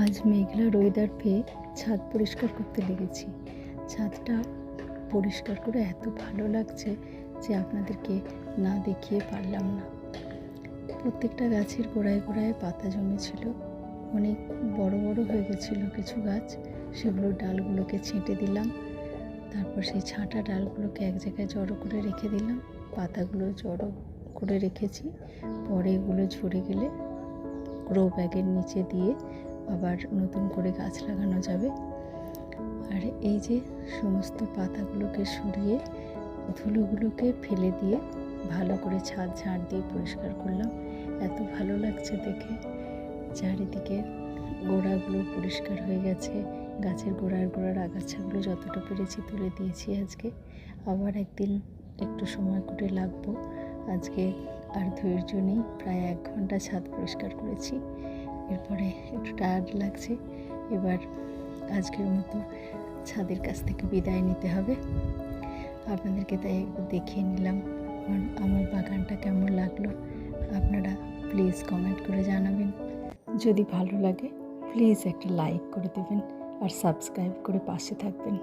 আজ মেঘলা ওয়েদার পেয়ে ছাদ পরিষ্কার করতে লেগেছি। ছাদটা পরিষ্কার করে এত ভালো লাগছে যে আপনাদেরকে না দেখিয়ে পারলাম না। প্রত্যেকটা গাছের গোড়ায় গোড়ায় পাতা জমেছিল, অনেক বড় বড় হয়ে গেছিলো কিছু গাছ। সেগুলো ডালগুলোকে ছেঁটে দিলাম, তারপর সেই ছাঁটা ডালগুলোকে এক জায়গায় জড়ো করে রেখে দিলাম। পাতাগুলো জড়ো করে রেখেছি, পরে এগুলো ঝরে গেলে গ্রো ব্যাগের নিচে দিয়ে আবার নতুন করে গাছ লাগানো যাবে। আর এই যে সমস্ত পাতাগুলোকে সরিয়ে ধুলোগুলোকে ফেলে দিয়ে ভালো করে ছাদ ঝাড় দিয়ে পরিষ্কার করলাম। এত ভালো লাগছে দেখে। চারিদিকে গোড়াগুলো পরিষ্কার হয়ে গেছে, গাছের গোড়ার আগাছাগুলো যতটা পেরেছি তুলে দিয়েছি। আজকে আবার একদিন একটু সময় করে লাগবো। আজকে আর ধৈর্য নেই, প্রায় 1 ঘন্টা ছাদ পরিষ্কার করেছি। এরপরে একটু টায়ার্ড লাগছে। এবার আজকের মতো ছাদের কাছ থেকে বিদায় নিতে হবে। আপনাদেরকে তাই একবার দেখিয়ে নিলাম আমার বাগানটা কেমন লাগলো। আপনারা প্লিজ কমেন্ট করে জানাবেন। যদি ভালো লাগে প্লিজ একটা লাইক করে দেবেন আর সাবস্ক্রাইব করে পাশে থাকবেন।